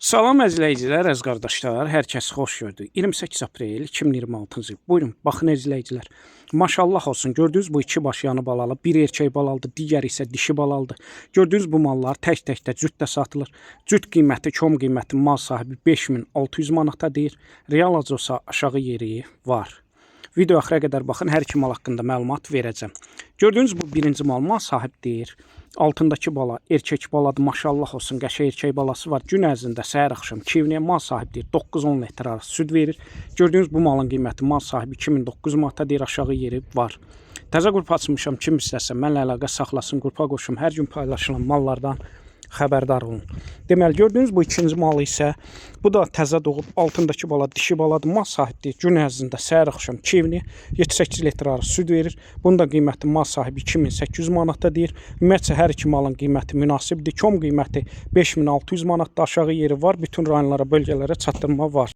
Salam əzləyicilər, əziz qardaşlar, hər kəs xoş gördük. 28 aprel 2026-cı il. Buyurun, baxın əzləyicilər. Maşallah olsun, gördüyünüz bu iki baş yanı balalı, bir erkək balalıdır, digəri isə dişi balalıdır. Gördüyünüz bu mallar tək-təkdə cütdə satılır. Cüt qiyməti, kom qiyməti mal sahibi 5600 manata deyir. Real olsa aşağı yeri var. Video axıra qədər baxın, hər iki mal haqqında məlumat verəcəm. Gördüyünüz bu birinci mal sahib deyir. Altındakı bala erkək baladır, maşallah olsun, qəşəng erkək balası var. Gün ərzində səhər axşam kivniyə mal sahib deyir, 9-10 litr arası süd verir. Gördüyünüz bu malın qiyməti mal sahibi 2900 manata deyir, aşağı yeri var. Təzə qrup açmışam, kim istəsə mənlə əlaqə saxlasın, qrupa qoşum, hər gün paylaşılan mallardan xəbərdar olun. Deməli, gördüyünüz bu ikinci malı isə, bu da təzə doğub, altındakı bala dişi baladır, mal sahibdir. Gün ərzində səhər axşam kivni 7-8 litr arası süd verir. Bunun da qiyməti mal sahibi 2800 manata deyir. Ümumiyyətcə hər iki malın qiyməti münasibdir. Kom qiyməti 5600 manatda, aşağı yeri var. Bütün rayonlara, bölgələrə çatdırma var.